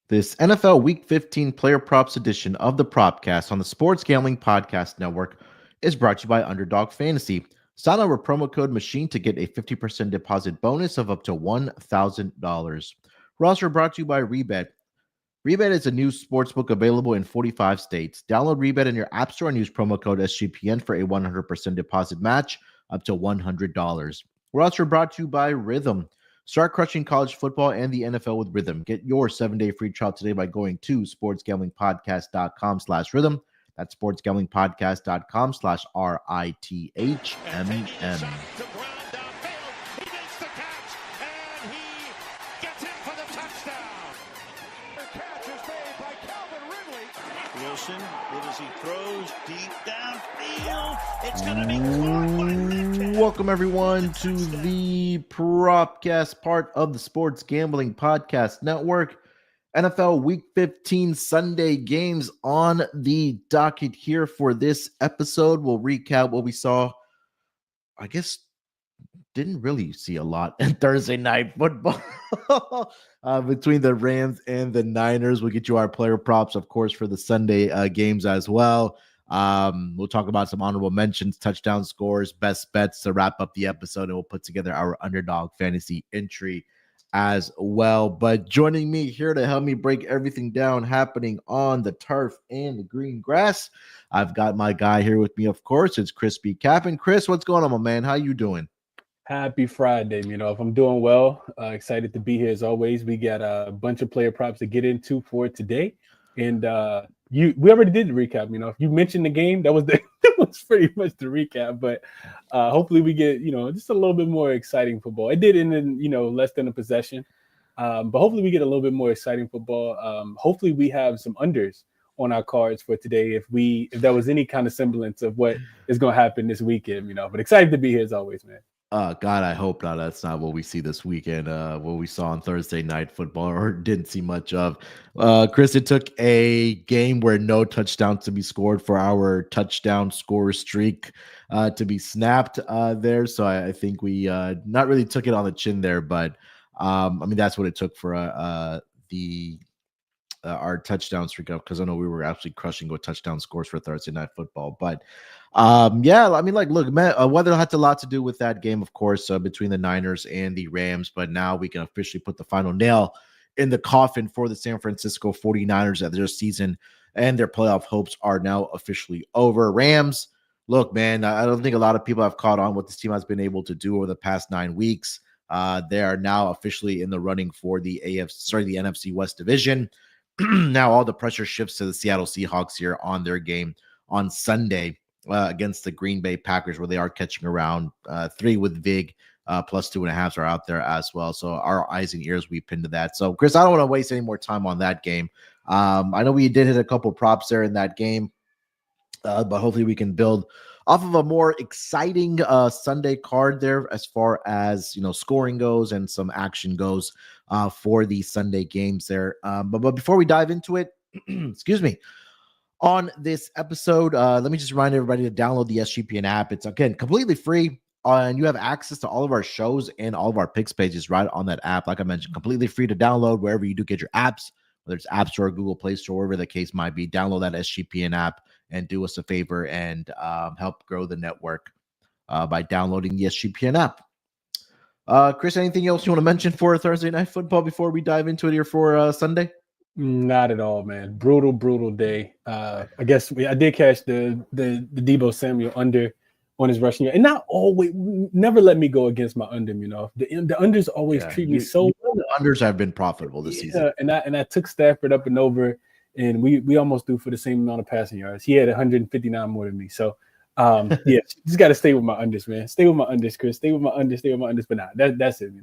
This NFL Week 15 Player Props edition of the Propcast on the Sports Gambling Podcast Network is brought to you by Underdog Fantasy. Sign up with promo code MACHINE to get a 50% deposit bonus of up to $1,000. We're also brought to you by Rebet. Rebet is a new sportsbook available in 45 states. Download Rebet in your app store and use promo code SGPN for a 100% deposit match up to $100. We're also brought to you by Rhythm. Start crushing college football and the NFL with Rhythm. Get your 7-day free trial today by going to sportsgamblingpodcast.com/rhythm. That's sportsgamblingpodcast.com/RITHMM. Wilson, good as he throws deep downfield. It's going to be caught by Metcalf. Welcome, everyone, to the Propcast, part of the Sports Gambling Podcast Network. NFL Week 15 Sunday games on the docket here for this episode. We'll recap what we saw. I guess didn't really see a lot in Thursday night football between the Rams and the Niners. We'll get you our player props, of course, for the Sunday games as well. We'll talk about some honorable mentions, touchdown scores, best bets to wrap up the episode, and we'll put together our Underdog Fantasy entry as well. But joining me here to help me break everything down happening on the turf and the green grass, I've got my guy here with me, of course. It's ChrisBeCappinn. Chris, what's going on, my man? How you doing? Happy Friday. If I'm doing well, excited to be here as always. We got a bunch of player props to get into for today. And we already did the recap. If you mentioned the game, that was pretty much the recap. But hopefully we get, just a little bit more exciting football. It did end in, less than a possession. But hopefully we get a little bit more exciting football. Hopefully we have some unders on our cards for today if there was any kind of semblance of what is going to happen this weekend, But excited to be here as always, man. God, I hope not. That's not what we see this weekend. What we saw on Thursday night football, or didn't see much of. Chris, it took a game where no touchdowns to be scored for our touchdown score streak to be snapped there. So I think we not really took it on the chin there, but that's what it took for our touchdown streak up, because I know we were actually crushing with touchdown scores for Thursday night football. But look, man, weather had a lot to do with that game, of course, between the Niners and the Rams. But now we can officially put the final nail in the coffin for the San Francisco 49ers, that their season and their playoff hopes are now officially over. Rams, look, man, I don't think a lot of people have caught on what this team has been able to do over the past 9 weeks. They are now officially in the running for the NFC West division. Now all the pressure shifts to the Seattle Seahawks here on their game on Sunday against the Green Bay Packers, where they are catching around 3 with Vig, plus 2.5 are out there as well. So our eyes and ears, we pinned to that. So, Chris, I don't want to waste any more time on that game. I know we did hit a couple props there in that game, but hopefully we can build off of a more exciting Sunday card there as far as, scoring goes and some action goes for the Sunday games there. But before we dive into it, excuse me, on this episode, let me just remind everybody to download the SGPN app. It's, again, completely free, and you have access to all of our shows and all of our picks pages right on that app. Like I mentioned, completely free to download wherever you do get your apps, whether it's App Store, Google Play Store, wherever the case might be. Download that SGPN app and do us a favor and help grow the network by downloading the SGPN app. Chris, anything else you want to mention for Thursday night football before we dive into it here for Sunday? Not at all, man. Brutal day. I guess I did catch the Deebo Samuel under on his rushing yard, and not always. Never let me go against my under. The unders always treat me so well. The unders have been profitable this season, and I took Stafford up and over, and we almost threw for the same amount of passing yards. He had 159 more than me. So, just got to stay with my unders, man. Stay with my unders, Chris. Stay with my unders. But nah, that's it.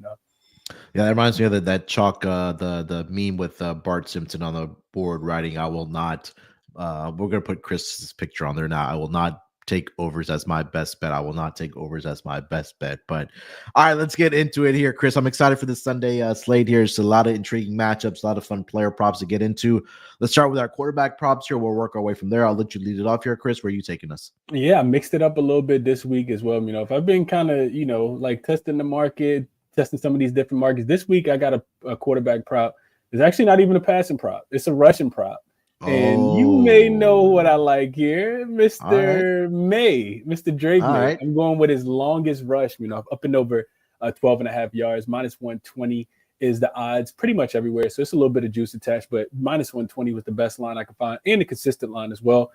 Yeah, that reminds me of that chalk, the meme with Bart Simpson on the board writing, "I will not." We're gonna put Chris's picture on there now. I will not take overs as my best bet. I will not take overs as my best bet. But all right, let's get into it here, Chris. I'm excited for this Sunday slate here. It's a lot of intriguing matchups, a lot of fun player props to get into. Let's start with our quarterback props here. We'll work our way from there. I'll let you lead it off here, Chris. Where are you taking us? Yeah, I mixed it up a little bit this week as well. If I've been kind of, like testing the market, testing some of these different markets. This week, I got a quarterback prop It's actually not even a passing prop. It's a rushing prop. And you may know what I like here, Mr. May, Mr. Drake May. Right. I'm going with his longest rush, up and over 12.5 yards. Minus 120 is the odds pretty much everywhere. So it's a little bit of juice attached, but minus 120 was the best line I could find, and a consistent line as well,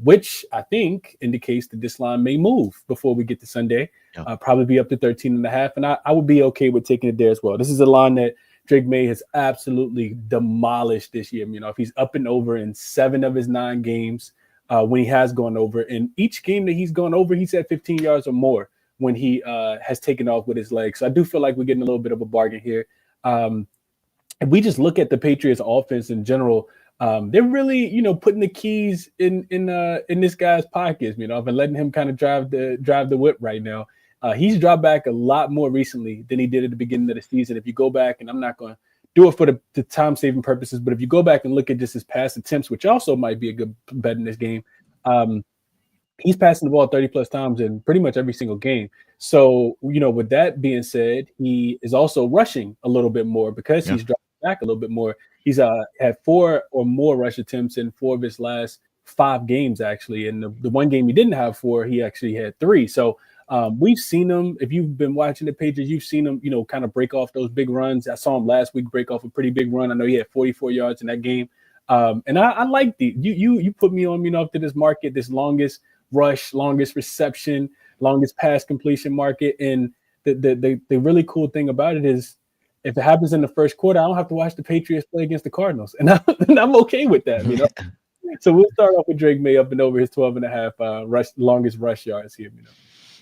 which I think indicates that this line may move before we get to Sunday. Probably be up to 13.5. And I would be okay with taking it there as well. This is a line that Drake May has absolutely demolished this year. If he's up and over in 7 of his 9 games, when he has gone over, in each game that he's gone over, he's at 15 yards or more when he has taken off with his legs. So I do feel like we're getting a little bit of a bargain here. If we just look at the Patriots offense in general, they're really, putting the keys in this guy's pockets, and letting him kind of drive the whip right now. He's dropped back a lot more recently than he did at the beginning of the season. If you go back, and I'm not going to do it for the time-saving purposes, but if you go back and look at just his pass attempts, which also might be a good bet in this game, he's passing the ball 30-plus times in pretty much every single game. So, with that being said, he is also rushing a little bit more because he's dropped back a little bit more. He's had 4 or more rush attempts in 4 of his last 5 games, actually. And the one game he didn't have 4, he actually had 3. So, we've seen him. If you've been watching the pages, you've seen him, kind of break off those big runs. I saw him last week break off a pretty big run. I know he had 44 yards in that game. And I like you put me on, up to this market, this longest rush, longest reception, longest pass completion market. And the really cool thing about it is, if it happens in the first quarter, I don't have to watch the Patriots play against the Cardinals. And I'm okay with that, So we'll start off with Drake May up and over his 12.5 longest rush yards here,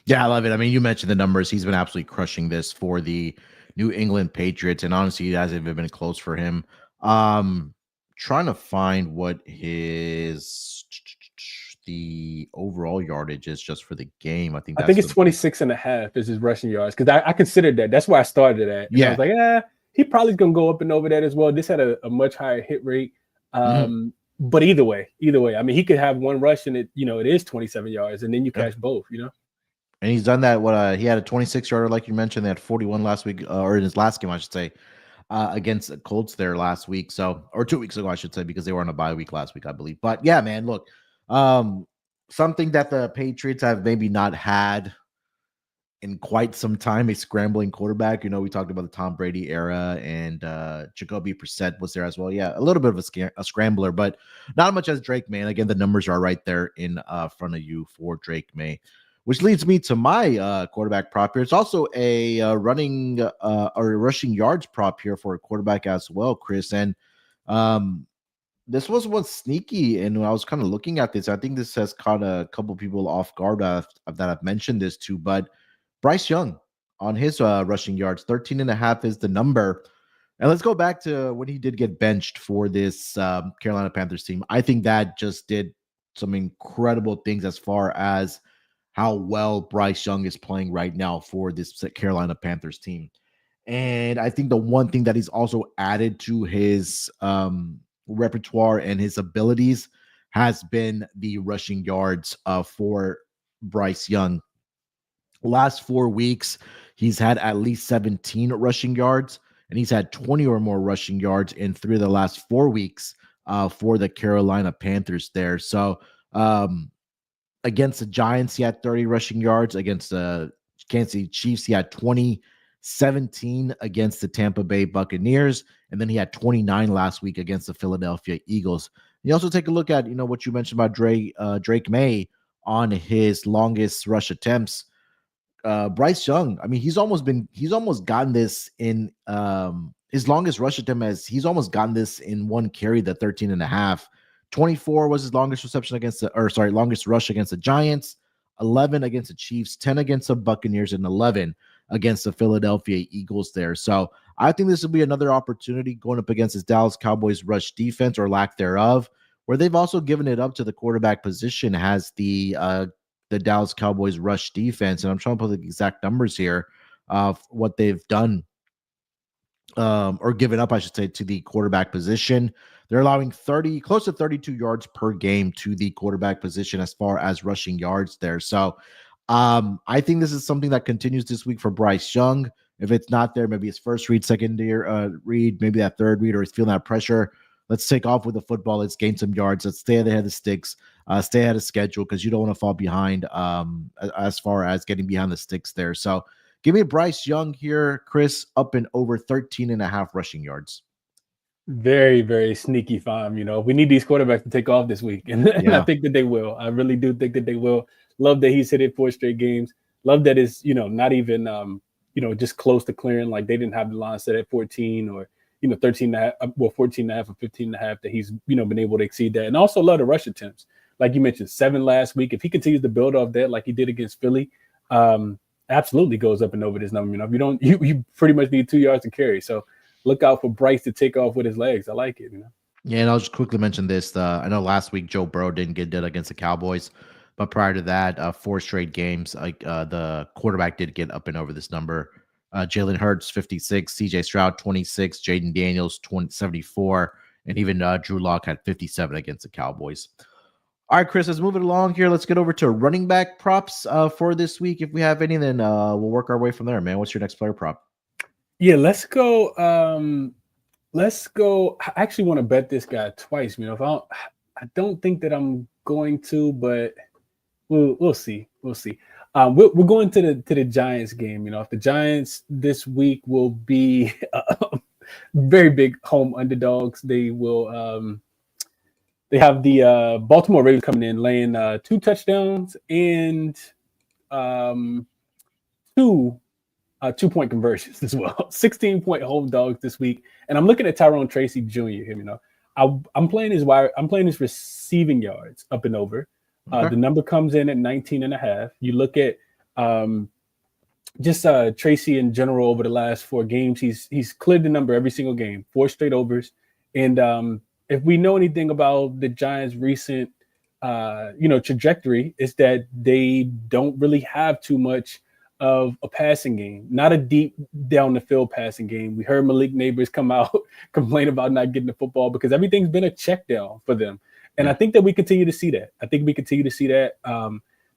Yeah, I love it. I mean, you mentioned the numbers. He's been absolutely crushing this for the New England Patriots, and honestly, it hasn't even been close for him. Trying to find what the overall yardage is just for the game. I think it's 26.5 is his rushing yards, because I considered that. That's where I started at. And I was like, he probably going to go up and over that as well. This had a much higher hit rate. But either way, I mean, he could have one rush and it is 27 yards, and then you catch both, And he's done that. He had a 26-yarder, like you mentioned. They had 41 last week, or in his last game, I should say, against the Colts there last week. So, or 2 weeks ago, I should say, because they were on a bye week last week, I believe. But yeah, man, look, something that the Patriots have maybe not had in quite some time, a scrambling quarterback. We talked about the Tom Brady era, and Jacoby Brissett was there as well. Yeah, a little bit of a scrambler, but not much as Drake May. And again, the numbers are right there in front of you for Drake May. Which leads me to my quarterback prop here. It's also a running or rushing yards prop here for a quarterback as well, Chris. And this was sneaky. And when I was kind of looking at this, I think this has caught a couple people off guard that I've mentioned this to. But Bryce Young on his rushing yards, 13.5 is the number. And let's go back to when he did get benched for this Carolina Panthers team. I think that just did some incredible things as far as how well Bryce Young is playing right now for this Carolina Panthers team. And I think the one thing that he's also added to his repertoire and his abilities has been the rushing yards for Bryce Young. Last 4 weeks, he's had at least 17 rushing yards, and he's had 20 or more rushing yards in 3 of the last 4 weeks for the Carolina Panthers there. So, against the Giants, he had 30 rushing yards. Against the Kansas City Chiefs, he had 20, 17 against the Tampa Bay Buccaneers, and then he had 29 last week against the Philadelphia Eagles. You also take a look at, what you mentioned about Drake May on his longest rush attempts. Bryce Young, I mean, he's almost gotten this in his longest rush attempt he's gotten this in one carry, the 13.5. 24 was his longest reception longest rush against the Giants, 11 against the Chiefs, 10 against the Buccaneers, and 11 against the Philadelphia Eagles there. So I think this will be another opportunity going up against this Dallas Cowboys rush defense, or lack thereof, where they've also given it up to the quarterback position as the Dallas Cowboys rush defense. And I'm trying to put the exact numbers here of what they've done or given up, I should say, to the quarterback position. They're allowing close to 32 yards per game to the quarterback position as far as rushing yards there. So I think this is something that continues this week for Bryce Young. If it's not there, maybe his first read, second read, maybe that third read, or he's feeling that pressure. Let's take off with the football. Let's gain some yards. Let's stay ahead of the sticks. Stay ahead of schedule because you don't want to fall behind as far as getting behind the sticks there. So give me Bryce Young here, Chris, up and over 13.5 rushing yards. Very, very sneaky find. We need these quarterbacks to take off this week. And I think that they will. I really do think that they will. Love that he's hit it 4 straight games. Love that it's, not even, just close to clearing. Like they didn't have the line set at 14 or, 13.5, 14.5 or 15.5 that he's, been able to exceed that. And also love the rush attempts. Like you mentioned, 7 last week. If he continues to build off that like he did against Philly, absolutely goes up and over this number. You pretty much need 2 yards to carry. So look out for Bryce to take off with his legs. I like it. Yeah, and I'll just quickly mention this. I know last week Joe Burrow didn't get it against the Cowboys, but prior to that, 4 straight games, the quarterback did get up and over this number. Jalen Hurts, 56, CJ Stroud, 26, Jaden Daniels, 74, and even Drew Lock had 57 against the Cowboys. All right, Chris, let's move it along here. Let's get over to running back props for this week. If we have any, then we'll work our way from there, man. What's your next player prop? Yeah, let's go. I actually want to bet this guy twice. I don't think that I'm going to, but we'll see. We'll see. We're going to the Giants game. If the Giants this week will be very big home underdogs, they will. They have the Baltimore Ravens coming in, laying 2 touchdowns and 2 2-point conversions as well. 16-point home dogs this week, and I'm looking at Tyrone Tracy Jr. I'm playing his receiving yards up and over. Okay. The number comes in at 19.5. You look at just Tracy in general over the last 4 games. He's cleared the number every single game, 4 straight overs. And if we know anything about the Giants' recent trajectory, is that they don't really have too much of a passing game, not a deep down the field passing game. We heard Malik Neighbors come out complain about not getting the football because everything's been a check down for them. And I think that we continue to see that.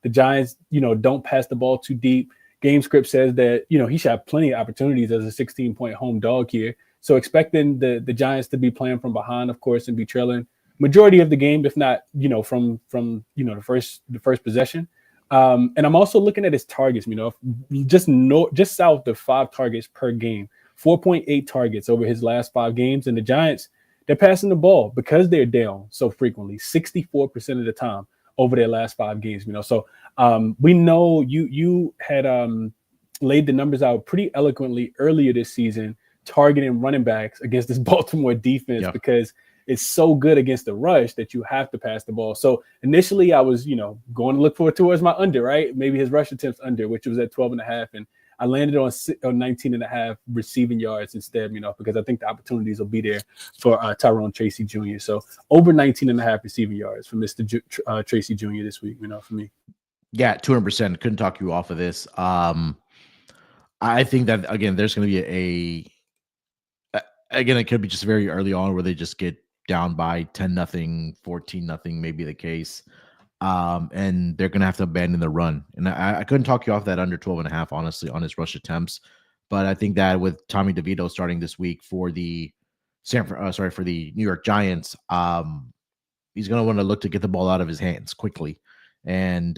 The Giants, don't pass the ball too deep. Game script says that, he should have plenty of opportunities as a 16-point home dog here. So expecting the Giants to be playing from behind, of course, and be trailing majority of the game, if not, from the first possession. And I'm also looking at his targets, just south of 5 targets per game, 4.8 targets over his last 5 games. And the Giants, they're passing the ball because they're down so frequently, 64% of the time over their last 5 games. So we know you had laid the numbers out pretty eloquently earlier this season, targeting running backs against this Baltimore defense because it's so good against the rush that you have to pass the ball. So initially I was, going to look towards my under, right? Maybe his rush attempts under, which was at 12.5. And I landed on 19.5 receiving yards instead, because I think the opportunities will be there for Tyrone Tracy Jr. So over 19.5 receiving yards for Mr. Tracy Jr. this week, for me. Yeah, 200%. Couldn't talk you off of this. I think that, again, there's going to be it could be just very early on where they just get down by 10-0, 14-0, maybe the case. And they're going to have to abandon the run. And I couldn't talk you off that under 12.5, honestly, on his rush attempts. But I think that with Tommy DeVito starting this week for the for the New York Giants, he's going to want to look to get the ball out of his hands quickly. And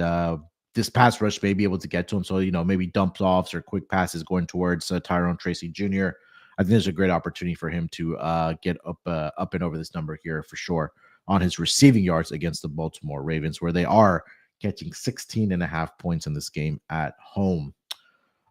this pass rush may be able to get to him. So, maybe dump offs or quick passes going towards Tyrone Tracy Jr. I think there's a great opportunity for him to get up and over this number here for sure on his receiving yards against the Baltimore Ravens, where they are catching 16.5 points in this game at home.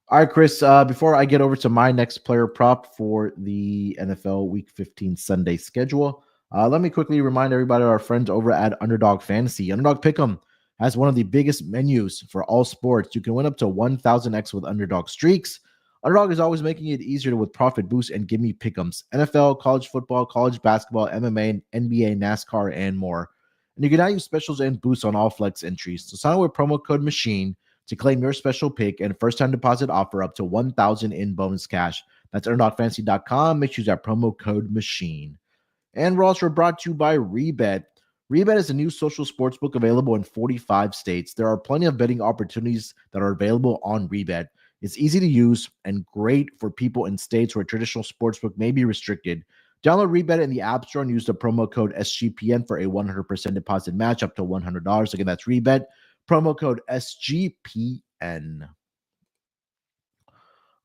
All right, Chris, before I get over to my next player prop for the NFL Week 15 Sunday schedule, let me quickly remind everybody of our friends over at Underdog Fantasy. Underdog Pick'em has one of the biggest menus for all sports. You can win up to 1,000x with Underdog Streaks. Underdog is always making it easier with profit boosts and gimme pick'ems. NFL, college football, college basketball, MMA, NBA, NASCAR, and more. And you can now use specials and boosts on all flex entries. So sign up with promo code MACHINE to claim your special pick and first-time deposit offer up to $1,000 in bonus cash. That's UnderdogFantasy.com. Make sure you use that promo code MACHINE. And we're also brought to you by Rebet. Rebet is a new social sportsbook available in 45 states. There are plenty of betting opportunities that are available on Rebet. It's easy to use and great for people in states where traditional sportsbook may be restricted. Download Rebet in the App Store and use the promo code SGPN for a 100% deposit match up to $100. Again, that's Rebet, promo code SGPN.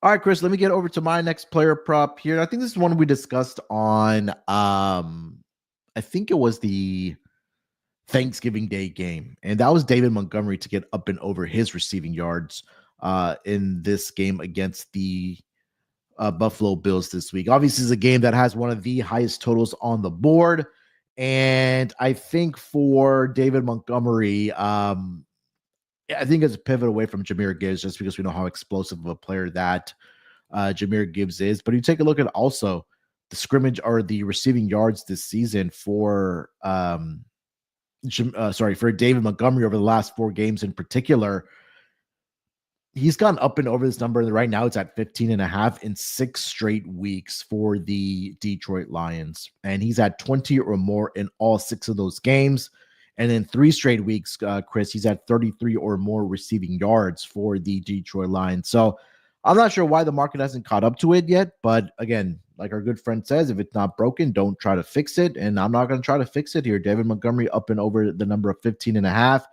All right, Chris, let me get over to my next player prop here. I think this is one we discussed on, I think it was the Thanksgiving Day game, and that was David Montgomery to get up and over his receiving yards in this game against the Buffalo Bills this week. Obviously, it's a game that has one of the highest totals on the board, and I think for David Montgomery, I think it's a pivot away from Jahmyr Gibbs just because we know how explosive of a player that Jahmyr Gibbs is. But you take a look at also the scrimmage or the receiving yards this season for for David Montgomery over the last 4 games in particular. He's gone up and over this number. Right now it's at 15.5 in 6 straight weeks for the Detroit Lions. And he's at 20 or more in all 6 of those games. And in 3 straight weeks, Chris, he's at 33 or more receiving yards for the Detroit Lions. So I'm not sure why the market hasn't caught up to it yet. But again, like our good friend says, if it's not broken, don't try to fix it. And I'm not going to try to fix it here. David Montgomery up and over the number of 15.5.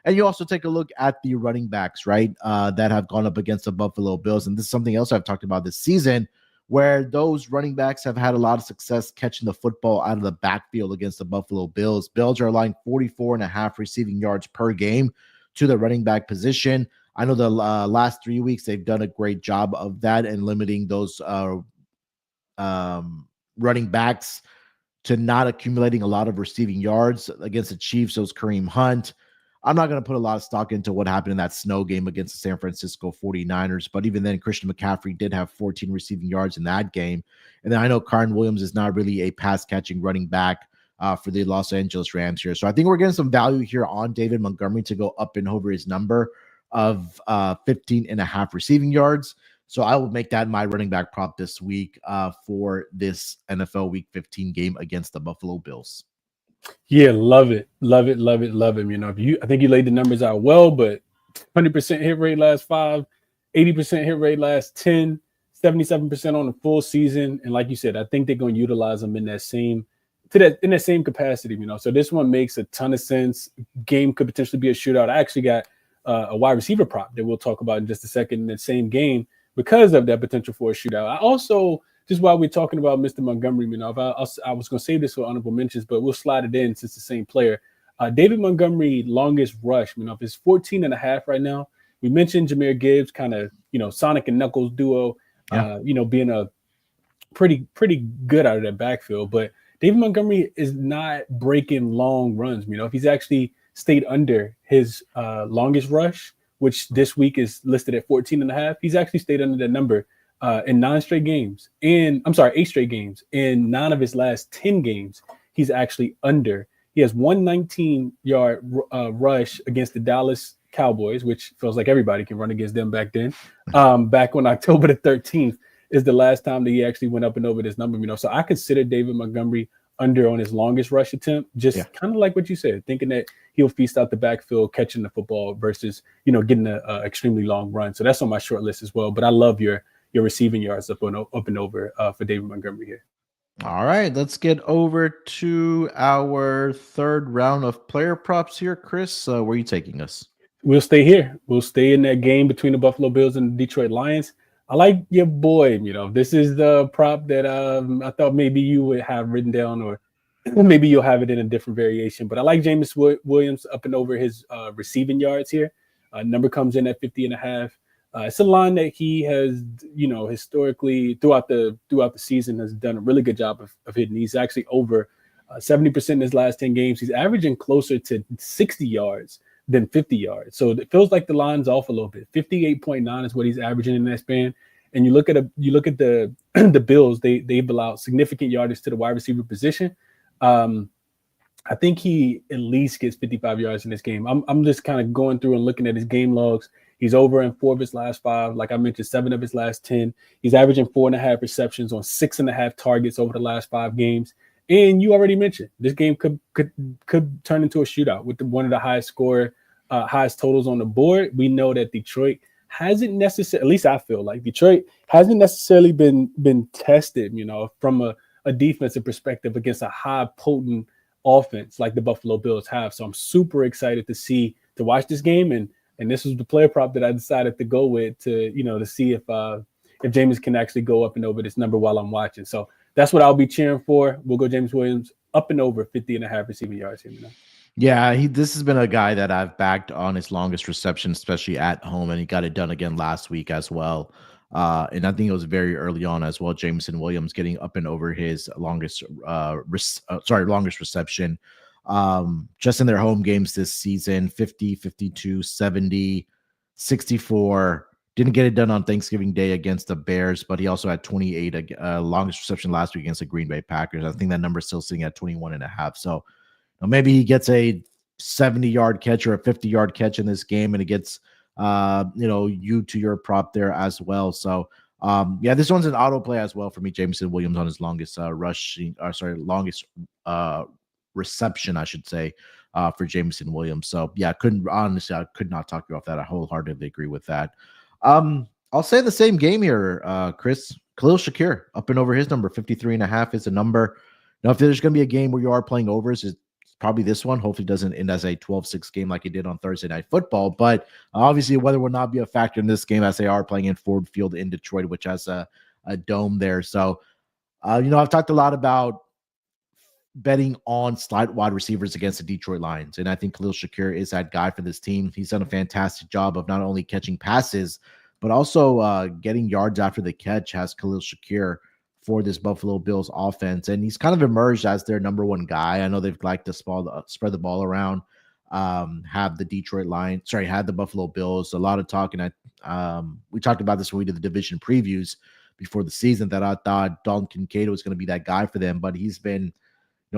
And you also take a look at the running backs, right, that have gone up against the Buffalo Bills. And this is something else I've talked about this season, where those running backs have had a lot of success catching the football out of the backfield against the Buffalo Bills. Bills are allowing 44.5 receiving yards per game to the running back position. I know the last 3 weeks they've done a great job of that and limiting those running backs to not accumulating a lot of receiving yards. Against the Chiefs, those Kareem Hunt. I'm not going to put a lot of stock into what happened in that snow game against the San Francisco 49ers, but even then, Christian McCaffrey did have 14 receiving yards in that game. And then I know Kyren Williams is not really a pass-catching running back for the Los Angeles Rams here. So I think we're getting some value here on David Montgomery to go up and over his number of 15.5 receiving yards. So I will make that my running back prop this week for this NFL Week 15 game against the Buffalo Bills. Yeah, love it. Love it. Love it. Love him. You know, I think you laid the numbers out well, but 100% hit rate last 5, 80% hit rate last 10, 77% on the full season. And like you said, I think they're going to utilize them in that same capacity, you know. So this one makes a ton of sense. Game could potentially be a shootout. I actually got a wide receiver prop that we'll talk about in just a second in the same game because of that potential for a shootout. I also, just while we're talking about Mr. Montgomery, you know, I was going to save this for honorable mentions, but we'll slide it in since it's the same player. David Montgomery, longest rush, you know, if it's 14.5 right now. We mentioned Jahmyr Gibbs, kind of, you know, Sonic and Knuckles duo, you know, being a pretty good out of that backfield. But David Montgomery is not breaking long runs. You know, if he's actually stayed under his longest rush, which this week is listed at 14.5, he's actually stayed under that number in 8 straight games. In 9 of his last 10 games, he's actually under. He has 119-yard rush against the Dallas Cowboys, which feels like everybody can run against them back then. Back on October the 13th is the last time that he actually went up and over this number. You know, so I consider David Montgomery under on his longest rush attempt, just kind of like what you said, thinking that he'll feast out the backfield, catching the football versus, you know, getting an extremely long run. So that's on my short list as well. But I love your receiving yards up and over for David Montgomery here. All right, let's get over to our third round of player props here. Chris, where are you taking us? We'll stay here. We'll stay in that game between the Buffalo Bills and the Detroit Lions. I like your boy. You know, this is the prop that I thought maybe you would have written down, or maybe you'll have it in a different variation. But I like Jameis Williams up and over his receiving yards here. Number comes in at 50.5. It's a line that he has, you know, historically throughout the season has done a really good job of hitting. He's actually over 70% in his last 10 games. He's averaging closer to 60 yards than 50 yards. So it feels like the line's off a little bit. 58.9 is what he's averaging in that span. And you look at the the Bills, they've allowed significant yardage to the wide receiver position. I think he at least gets 55 yards in this game. I'm just kind of going through and looking at his game logs. He's over in 4 of his last 5. Like I mentioned, 7 of his last 10. He's averaging 4.5 receptions on 6.5 targets over the last 5 games. And you already mentioned this game could turn into a shootout with one of the highest totals on the board. We know that Detroit hasn't necessarily, at least I feel like Detroit hasn't necessarily been tested, from a defensive perspective against a high potent offense like the Buffalo Bills have. So I'm super excited to watch this game. And this was the player prop that I decided to go with to see if Jameis can actually go up and over this number while I'm watching. So that's what I'll be cheering for. We'll go James Williams up and over 50.5 receiving yards here. Yeah, this has been a guy that I've backed on his longest reception, especially at home, and he got it done again last week as well. And I think it was very early on as well. Jameson Williams getting up and over his longest reception. Just in their home games this season, 50, 52, 70, 64. Didn't get it done on Thanksgiving Day against the Bears, but he also had 28 longest reception last week against the Green Bay Packers. I think that number is still sitting at 21.5. So maybe he gets a 70-yard catch or a 50-yard catch in this game, and it gets you to your prop there as well. So this one's an auto play as well for me. Jameson Williams on his longest reception, I should say, for Jameson Williams. So I could not talk you off that. I wholeheartedly agree with that. I'll say the same game here, Chris. Khalil Shakir up and over his number, 53.5 is a number. Now, if there's going to be a game where you are playing overs, it's probably this one. Hopefully it doesn't end as a 12-6 game like it did on Thursday Night Football. But obviously weather will not be a factor in this game as they are playing in Ford Field in Detroit, which has a dome there. So, I've talked a lot about betting on slot wide receivers against the Detroit Lions. And I think Khalil Shakir is that guy for this team. He's done a fantastic job of not only catching passes, but also getting yards after the catch has Khalil Shakir for this Buffalo Bills offense. And he's kind of emerged as their number one guy. I know they've liked to spread the ball around, have the Buffalo Bills. A lot of talk, and we talked about this when we did the division previews before the season, that I thought Dalton Kincaid was going to be that guy for them, but he's been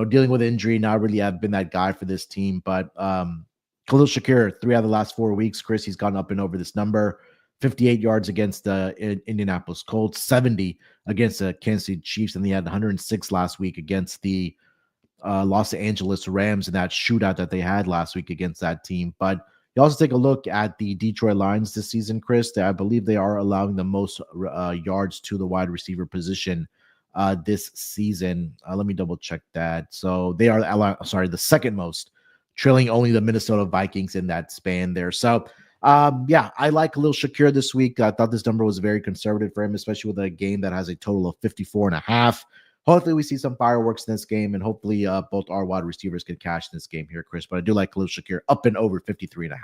dealing with injury, not really have been that guy for this team. But Khalil Shakir, 3 out of the last 4 weeks, Chris, he's gone up and over this number. 58 yards against the Indianapolis Colts, 70 against the Kansas City Chiefs, and he had 106 last week against the Los Angeles Rams in that shootout that they had last week against that team. But you also take a look at the Detroit Lions this season, Chris. I believe they are allowing the most yards to the wide receiver position this season. Let me double check that. So they are the second most, trailing only the Minnesota Vikings in that span there. So I like Khalil Shakir this week. I thought this number was very conservative for him, especially with a game that has a total of 54.5. Hopefully we see some fireworks in this game, and hopefully both our wide receivers can cash in this game here, Chris. But I do like Khalil Shakir up and over 53.5.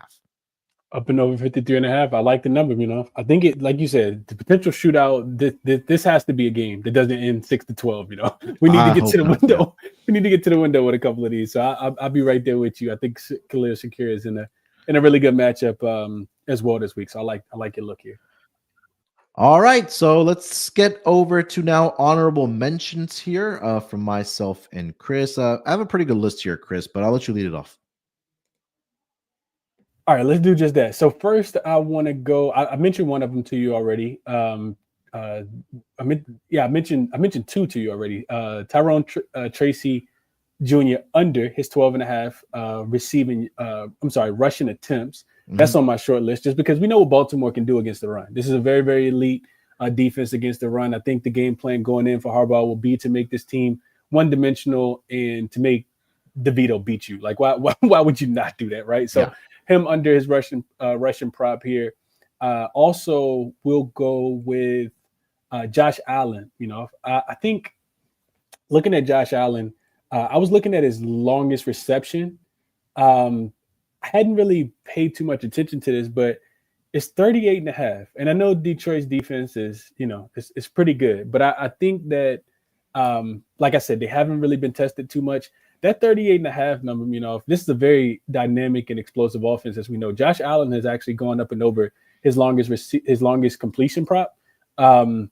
Up and over 53.5. I like the number, I think it, like you said, the potential shootout, this has to be a game that doesn't end 6-12, We need to get to the window. Yeah. We need to get to the window with a couple of these. So I'll be right there with you. I think Khalil Shakir is in a really good matchup as well this week. So I like your look here. All right, so let's get over to now honorable mentions here from myself and Chris. I have a pretty good list here, Chris, but I'll let you lead it off. All right, let's do just that. So first, I want to go. I mentioned one of them to you already. I mentioned two to you already. Tyrone Tracy Jr. under his 12.5 rushing attempts. That's on my short list, just because we know what Baltimore can do against the run. This is a very, very elite defense against the run. I think the game plan going in for Harbaugh will be to make this team one-dimensional and to make DeVito beat you. Like, why would you not do that, right? So him under his Russian prop here. Also, we'll go with Josh Allen. I think looking at Josh Allen, I was looking at his longest reception. I hadn't really paid too much attention to this, but it's 38.5. And I know Detroit's defense is, it's pretty good. But I think that, like I said, they haven't really been tested too much. That 38.5 number, this is a very dynamic and explosive offense, as we know. Josh Allen has actually gone up and over his longest completion prop. 8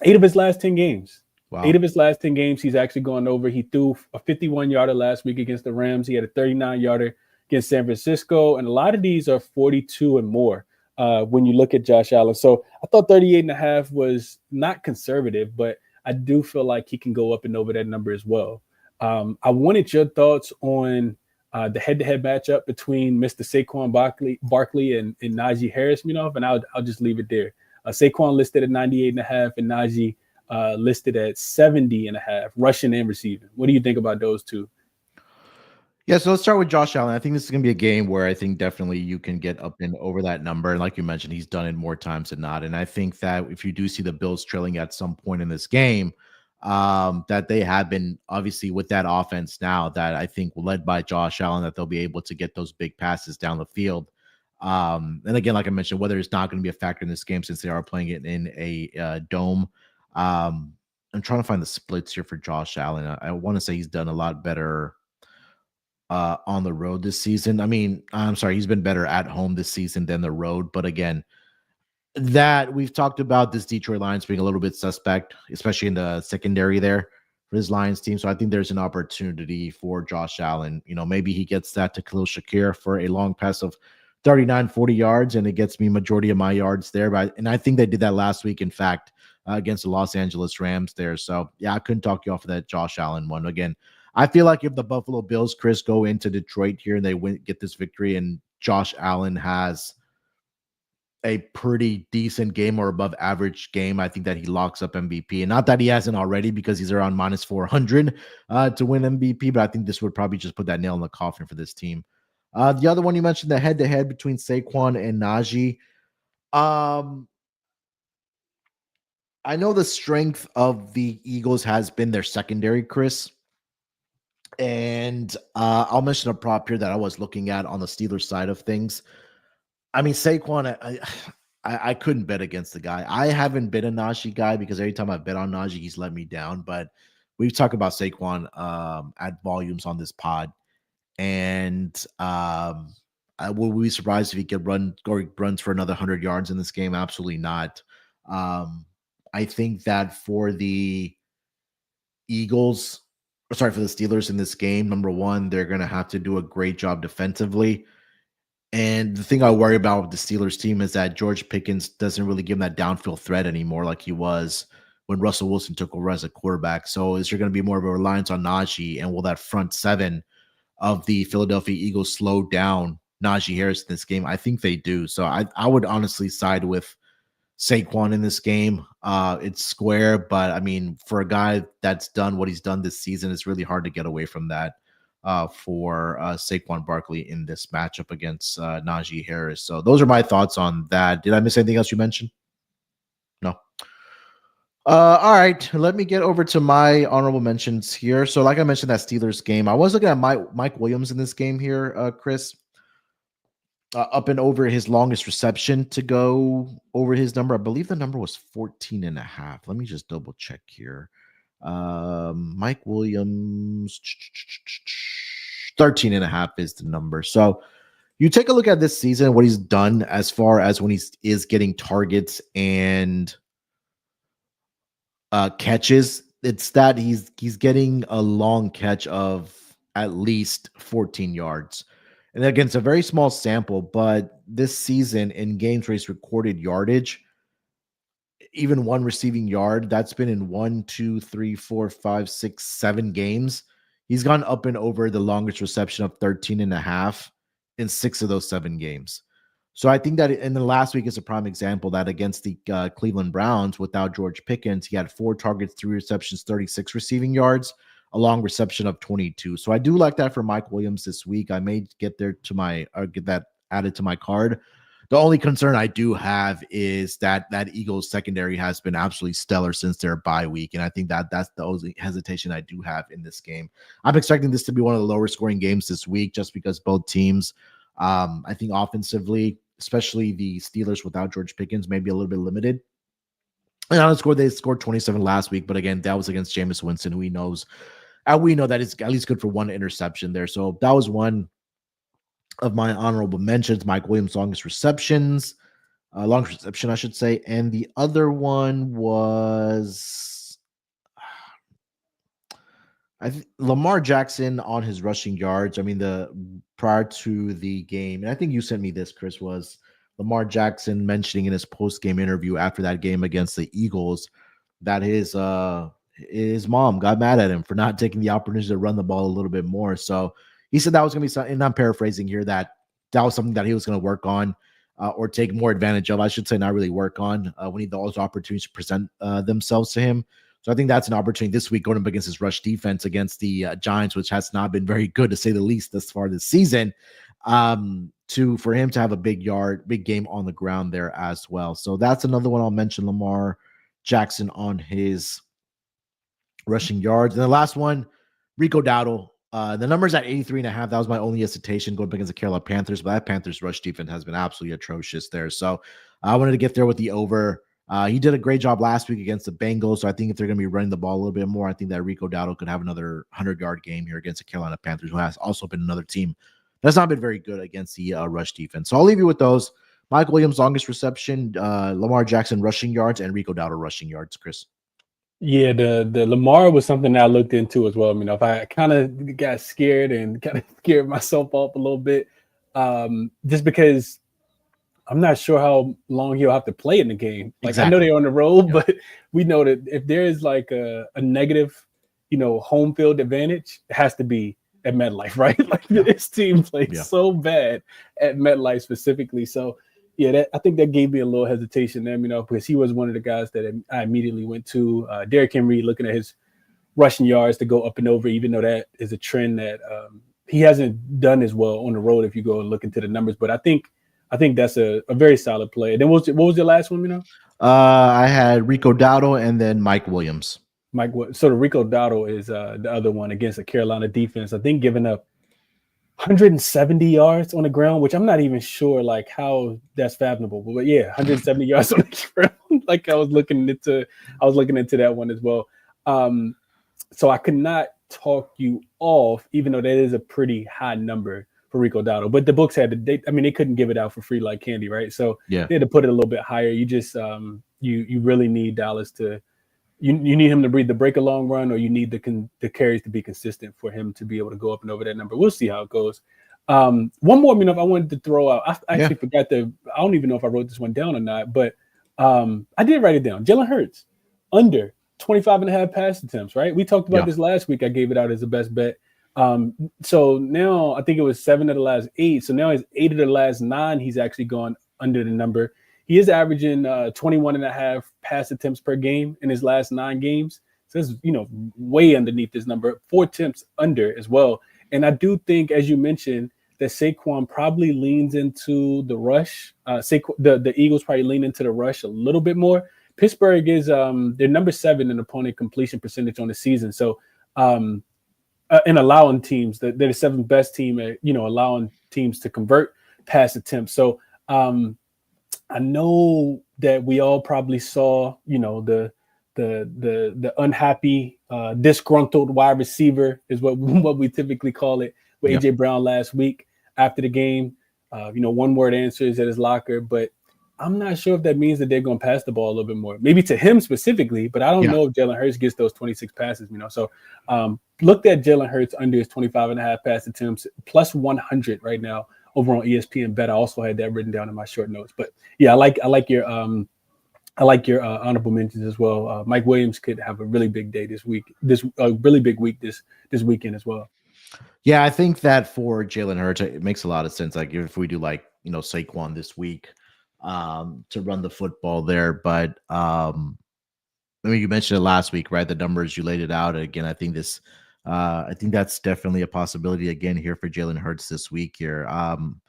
of his last 10 games. Wow. 8 of his last 10 games, he's actually gone over. He threw a 51-yarder last week against the Rams. He had a 39-yarder against San Francisco. And a lot of these are 42 and more when you look at Josh Allen. So I thought 38.5 was not conservative, but I do feel like he can go up and over that number as well. I wanted your thoughts on the head-to-head matchup between Mr. Saquon Barkley and Najee Harris, and I'll just leave it there. Saquon listed at 98.5 and Najee listed at 70.5, rushing and receiving. What do you think about those two? Yeah, so let's start with Josh Allen. I think this is going to be a game where I think definitely you can get up and over that number. And like you mentioned, he's done it more times than not. And I think that if you do see the Bills trailing at some point in this game, that they have been obviously with that offense now that I think led by Josh Allen, that they'll be able to get those big passes down the field. And again, like I mentioned, whether it's not going to be a factor in this game since they are playing it in a dome. I'm trying to find the splits here for Josh Allen. I want to say he's done a lot better on the road this season. I mean, I'm sorry, he's been better at home this season than the road. But again, that we've talked about this Detroit Lions being a little bit suspect, especially in the secondary there for his Lions team. So I think there's an opportunity for Josh Allen. Maybe he gets that to Khalil Shakir for a long pass of 39, 40 yards, and it gets me majority of my yards there. And I think they did that last week, in fact, against the Los Angeles Rams there. So yeah, I couldn't talk you off of that Josh Allen one. Again, I feel like if the Buffalo Bills, Chris, go into Detroit here and they get this victory and Josh Allen has a pretty decent game or above average game, I think that he locks up MVP. And not that he hasn't already because he's around minus 400 to win MVP, but I think this would probably just put that nail in the coffin for this team. The other one you mentioned, the head-to-head between Saquon and Najee. I know the strength of the Eagles has been their secondary, Chris. And I'll mention a prop here that I was looking at on the Steelers side of things. I mean, Saquon, I couldn't bet against the guy. I haven't been a Najee guy because every time I bet on Najee, he's let me down. But we've talked about Saquon at volumes on this pod. And I will be surprised if he could runs for another 100 yards in this game. Absolutely not. I think that for the Eagles, for the Steelers in this game, number one, they're going to have to do a great job defensively. And the thing I worry about with the Steelers team is that George Pickens doesn't really give them that downfield threat anymore like he was when Russell Wilson took over as a quarterback. So is there going to be more of a reliance on Najee? And will that front seven of the Philadelphia Eagles slow down Najee Harris in this game? I think they do. So I would honestly side with Saquon in this game. It's square, but I mean, for a guy that's done what he's done this season, it's really hard to get away from that for Saquon Barkley in this matchup against Najee Harris. So those are my thoughts on that. Did I miss anything else you mentioned? No. All right, let me get over to my honorable mentions here. So like I mentioned, that Steelers game, I was looking at Mike Williams in this game here, Chris. Up and over his longest reception to go over his number. I believe the number was 14.5. Let me just double check here. Mike Williams, 13.5 is the number. So you take a look at this season, what he's done as far as when he is getting targets and catches. It's that he's getting a long catch of at least 14 yards. And again, it's a very small sample, but this season in games where he's recorded yardage, even one receiving yard, that's been in 1, 2, 3, 4, 5, 6, 7 games. He's gone up and over the longest reception of 13.5 in 6 of those 7 games. So I think that in the last week is a prime example that against the Cleveland Browns without George Pickens, he had 4 targets, 3 receptions, 36 receiving yards, a long reception of 22. So I do like that for Mike Williams this week. I may get there to get that added to my card. The only concern I do have is that Eagles secondary has been absolutely stellar since their bye week. And I think that's the only hesitation I do have in this game. I'm expecting this to be one of the lower scoring games this week, just because both teams, I think offensively, especially the Steelers without George Pickens, may be a little bit limited. And they scored 27 last week, but again, that was against Jameis Winston, who we know that it's at least good for one interception there. So that was one of my honorable mentions. Mike Williams' longest reception, I should say. And the other one was I think Lamar Jackson on his rushing yards. I mean, prior to the game, and I think you sent me this, Chris, was Lamar Jackson mentioning in his post-game interview after that game against the Eagles that his mom got mad at him for not taking the opportunity to run the ball a little bit more. So He said that was going to be something, and I'm paraphrasing here, that was something that he was going to work on or take more advantage of. I should say not really work on when those opportunities present themselves to him. So I think that's an opportunity this week going up against his rush defense against the Giants, which has not been very good, to say the least, thus far this season, for him to have a big game on the ground there as well. So that's another one I'll mention, Lamar Jackson on his rushing yards. And the last one, Rico Dowdle. The number's at 83.5. That was my only hesitation going up against the Carolina Panthers, but that Panthers rush defense has been absolutely atrocious there. So I wanted to get there with the over. He did a great job last week against the Bengals. So I think if they're going to be running the ball a little bit more, I think that Rico Dowdle could have another 100-yard game here against the Carolina Panthers, who has also been another team that's not been very good against the rush defense. So I'll leave you with those. Mike Williams, longest reception, Lamar Jackson rushing yards, and Rico Dowdle rushing yards, Chris. Yeah, the Lamar was something that I looked into as well. If I kind of got scared and kind of scared myself off a little bit, just because I'm not sure how long he'll have to play in the game. Like, exactly. I know they're on the road, but we know that if there is like a negative, home field advantage, it has to be at MetLife, right? Like this team plays so bad at MetLife specifically. So yeah, I think that gave me a little hesitation there, because he was one of the guys that I immediately went to. Derrick Henry, looking at his rushing yards to go up and over, even though that is a trend that he hasn't done as well on the road if you go and look into the numbers. But I think that's a very solid play. And then what was your last one, I had Rico Dowdle and then Mike Williams. So the Rico Dowdle is the other one against the Carolina defense. I think giving up 170 yards on the ground, which I'm not even sure like how that's fathomable, but yeah, 170 yards on the ground. Like I was looking into that one as well. So I could not talk you off, even though that is a pretty high number for Rico Dowdle. But the books they couldn't give it out for free like candy, right? So they had to put it a little bit higher. You just you really need Dallas to. You need him to breathe the break a long run, or you need the carries to be consistent for him to be able to go up and over that number. We'll see how it goes. One more, I wanted to throw out. I actually forgot I don't even know if I wrote this one down or not, but I did write it down. Jalen Hurts, under 25.5 pass attempts, right? We talked about this last week. I gave it out as the best bet. So now I think it was 7 of the last 8. So now it's 8 of the last 9. He's actually gone under the number. He is averaging 21.5 pass attempts per game in his last 9 games. So that's, way underneath this number. 4 attempts under as well. And I do think, as you mentioned, that Saquon probably leans into the rush. The Eagles probably lean into the rush a little bit more. Pittsburgh is they're number 7 in opponent completion percentage on the season. So in allowing teams, they're the 7th best team at allowing teams to convert pass attempts. So I know that we all probably saw, the unhappy, disgruntled wide receiver is what we typically call it with AJ Brown last week after the game. One-word answers at his locker, but I'm not sure if that means that they're going to pass the ball a little bit more. Maybe to him specifically, but I don't know if Jalen Hurts gets those 26 passes. So looked at Jalen Hurts under his 25.5 pass attempts, plus 100 right now. Over on ESPN Bet. I also had that written down in my short notes. But yeah, I like your honorable mentions as well. Mike Williams could have a really big day this week. Really big week this weekend as well. Yeah, I think that for Jalen Hurts, it makes a lot of sense. Like if we do Saquon this week to run the football there, but you mentioned it last week, right? The numbers you laid it out again. I think that's definitely a possibility again here for Jalen Hurts this week here. I'm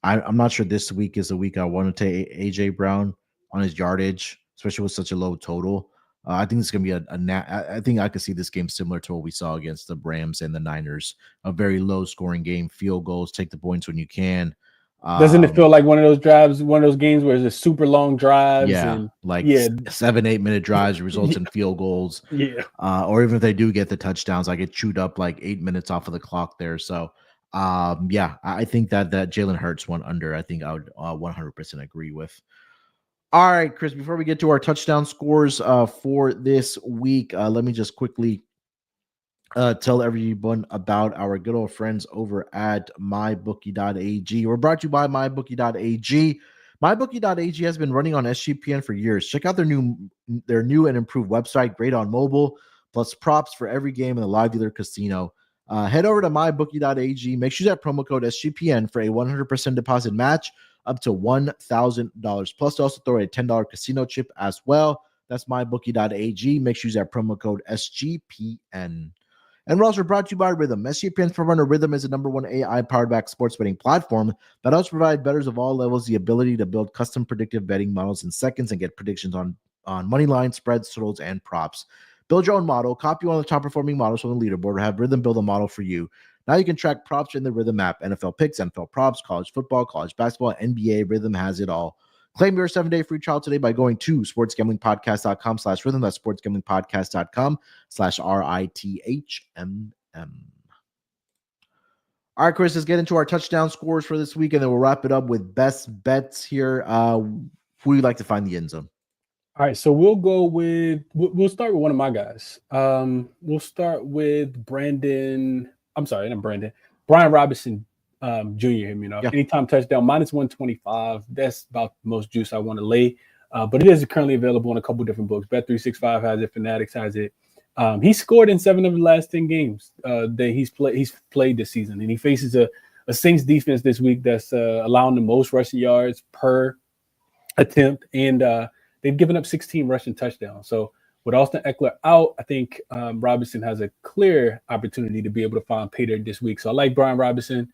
not sure this week is the week I want to take AJ Brown on his yardage, especially with such a low total. I think it's going to be I think I could see this game similar to what we saw against the Rams and the Niners, a very low scoring game, field goals, take the points when you can. Doesn't it feel like one of those drives, one of those games where it's a super long drives? Yeah, 7-8 minute drives results in field goals. Yeah. Or even if they do get the touchdowns, get chewed up 8 minutes off of the clock there. So, I think that Jalen Hurts one under, I think I would 100% agree with. All right, Chris, before we get to our touchdown scores for this week, let me just quickly tell everyone about our good old friends over at mybookie.ag. We're brought to you by mybookie.ag. Mybookie.ag has been running on SGPN for years. Check out their new and improved website, great on mobile, plus props for every game in the live dealer casino. Head over to mybookie.ag. Make sure you use that promo code SGPN for a 100% deposit match up to $1,000. Plus, they also throw a $10 casino chip as well. That's mybookie.ag. Make sure you use that promo code SGPN. And we're also brought to you by Rhythm. SGPN's Forerunner Rhythm is the #1 AI-powered back sports betting platform that helps provide bettors of all levels the ability to build custom predictive betting models in seconds and get predictions on money lines, spreads, totals, and props. Build your own model, copy one of the top-performing models from the leaderboard, or have Rhythm build a model for you. Now you can track props in the Rhythm app. NFL picks, NFL props, college football, college basketball, NBA. Rhythm has it all. Claim your 7-day free trial today by going to sportsgamblingpodcast.com/rhythm. That's sportsgamblingpodcast.com/RITHMM. All right, Chris, let's get into our touchdown scores for this week, and then we'll wrap it up with best bets here. Who would you like to find the end zone? All right, so we'll start with one of my guys. We'll start with Brian Robinson Jr. Anytime touchdown, -125. That's about the most juice I want to lay. But it is currently available in a couple different books. Bet365 has it, Fanatics has it. He scored in 7 of the last 10 games that he's played this season, and he faces a Saints defense this week that's allowing the most rushing yards per attempt, and they've given up 16 rushing touchdowns. So with Austin Eckler out, I think Robinson has a clear opportunity to be able to find pay dirt this week. So I like Brian Robinson.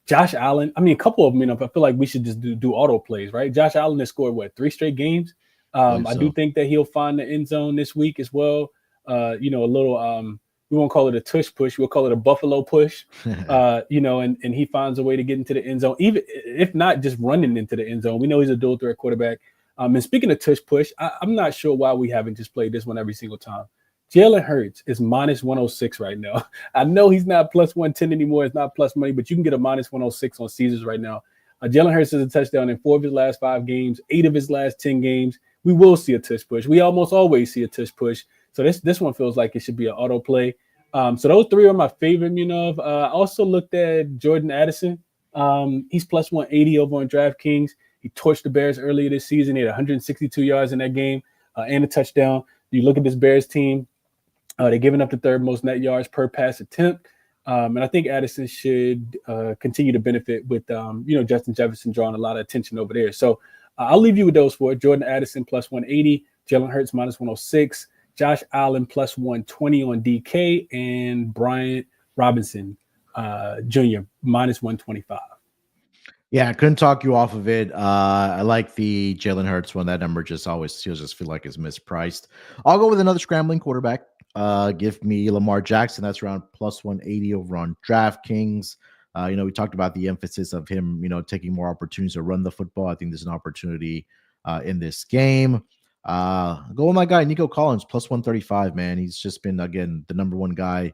Josh Allen, a couple of them, I feel like we should just do auto plays, right? Josh Allen has scored, 3 straight games? I do think that he'll find the end zone this week as well. A little, we won't call it a tush push. We'll call it a buffalo push, and he finds a way to get into the end zone, even if not just running into the end zone. We know he's a dual threat quarterback. And speaking of tush push, I'm not sure why we haven't just played this one every single time. Jalen Hurts is -106 right now. I know he's not +110 anymore. It's not plus money, but you can get a -106 on Caesars right now. Jalen Hurts has a touchdown in 4 of his last 5 games, 8 of his last 10 games. We will see a tush push. We almost always see a tush push. So this one feels like it should be an auto play. So those 3 are my favorite, I also looked at Jordan Addison. He's +180 over on DraftKings. He torched the Bears earlier this season. He had 162 yards in that game and a touchdown. You look at this Bears team, they're giving up the 3rd most net yards per pass attempt. And I think Addison should continue to benefit with, Justin Jefferson drawing a lot of attention over there. So I'll leave you with those 4. Jordan Addison +180, Jalen Hurts -106, Josh Allen +120 on DK, and Brian Robinson Jr. -125. Yeah, I couldn't talk you off of it. I like the Jalen Hurts one. That number just always feel like it's mispriced. I'll go with another scrambling quarterback. Give me Lamar Jackson. That's around +180 over on DraftKings. We talked about the emphasis of him, taking more opportunities to run the football. I think there's an opportunity in this game. Go with my guy, Nico Collins, +135, man. He's just been, again, the #1 guy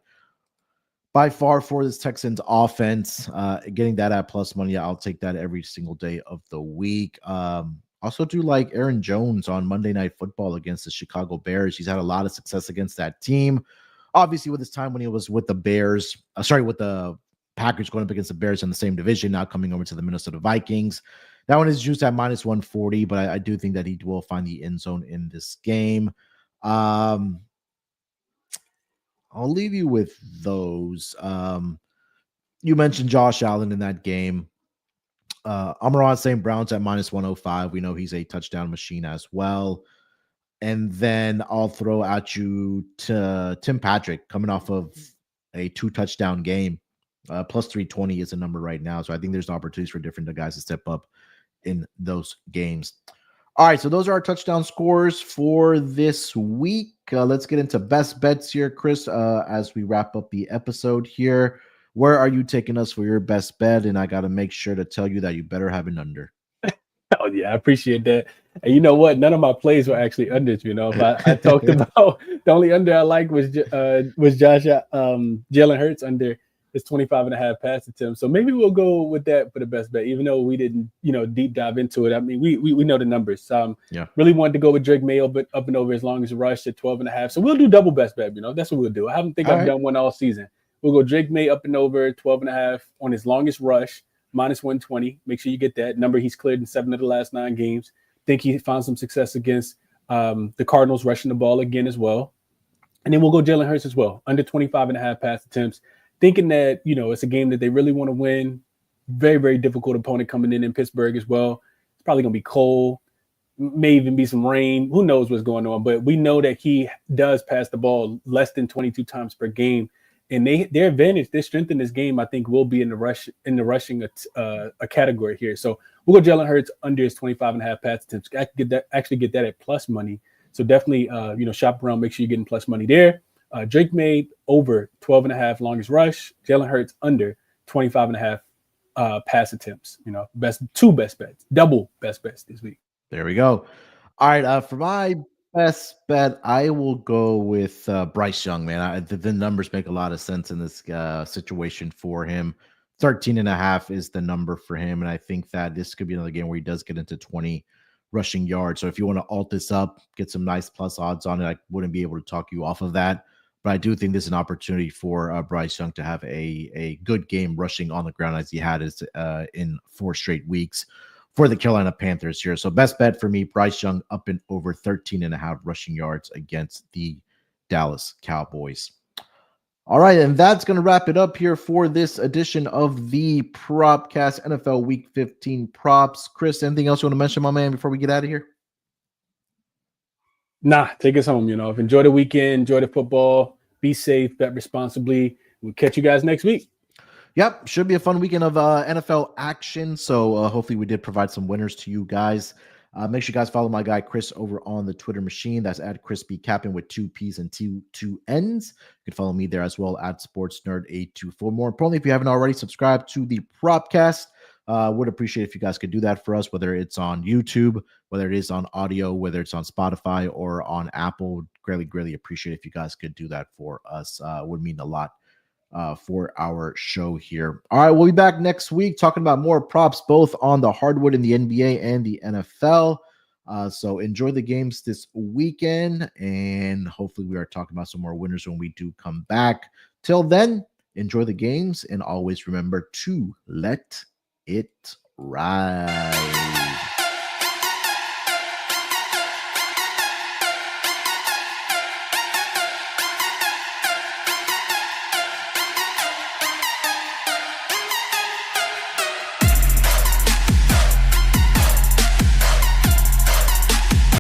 by far for this Texans offense. Getting that at plus money, I'll take that every single day of the week. Also do like Aaron Jones on Monday Night Football against the Chicago Bears. He's had a lot of success against that team. Obviously, with his time when he was with the Bears, with the Packers going up against the Bears in the same division, now coming over to the Minnesota Vikings. That one is juiced at -140, but I do think that he will find the end zone in this game. I'll leave you with those. You mentioned Josh Allen in that game. Amon-Ra St. Brown's at -105. We know he's a touchdown machine as well. And then I'll throw at you to Tim Patrick coming off of a 2-touchdown game. +320 is a number right now. So I think there's opportunities for different guys to step up in those games. All right, so those are our touchdown scores for this week. Let's get into best bets here, Chris, as we wrap up the episode here. Where are you taking us for your best bet? And I got to make sure to tell you that you better have an under. Oh, yeah, I appreciate that. And you know what? None of my plays were actually unders. If I talked about the only under I liked was Jalen Hurts under his 25.5 pass attempts. So maybe we'll go with that for the best bet, even though we didn't, deep dive into it. I mean, we know the numbers. Really wanted to go with Drake May up and over as long as rush at 12.5. So we'll do double best bet. That's what we'll do. I haven't think I've done one all season. We'll go Drake May up and over 12.5 on his longest rush, -120. Make sure you get that number. He's cleared in 7 of the last 9 games. Think he found some success against the Cardinals rushing the ball again as well. And then we'll go Jalen Hurts as well, under 25.5 pass attempts, thinking that, it's a game that they really want to win. Very, very difficult opponent coming in Pittsburgh as well. It's probably going to be cold, may even be some rain. Who knows what's going on? But we know that he does pass the ball less than 22 times per game. And their advantage, their strength in this game, I think, will be in the rushing a category here. So we'll go Jalen Hurts under his 25.5 pass attempts. I could get that at plus money. So definitely, shop around. Make sure you're getting plus money there. Drake made over 12.5 longest rush. Jalen Hurts under 25.5 pass attempts. Two best bets, double best bets this week. There we go. All right. For my best bet, I will go with Bryce Young, man. The numbers make a lot of sense in this situation for him. 13.5 is the number for him. And I think that this could be another game where he does get into 20 rushing yards. So if you want to alt this up, get some nice plus odds on it, I wouldn't be able to talk you off of that. But I do think this is an opportunity for Bryce Young to have a good game rushing on the ground as he had in 4 straight weeks for the Carolina Panthers here. So best bet for me, Bryce Young up and over 13.5 rushing yards against the Dallas Cowboys. All right, and that's going to wrap it up here for this edition of the Propcast NFL Week 15 props. Chris, anything else you want to mention, my man, before we get out of here? Nah, take us home. Enjoy the weekend, enjoy the football, be safe, bet responsibly. We'll catch you guys next week. Yep, should be a fun weekend of NFL action. So hopefully we did provide some winners to you guys. Make sure you guys follow my guy Chris over on the Twitter machine. That's at ChrisBeCappinn with 2 P's and two N's. You can follow me there as well at SportsNerd824. More importantly, if you haven't already, subscribe to the Propcast. Would appreciate if you guys could do that for us, whether it's on YouTube, whether it is on audio, whether it's on Spotify or on Apple. Greatly appreciate if you guys could do that for us. Would mean a lot for our show here. All right, we'll be back next week talking about more props, both on the hardwood in the NBA and the NFL. So enjoy the games this weekend, and hopefully we are talking about some more winners when we do come back. Till then, enjoy the games, and always remember to let it ride.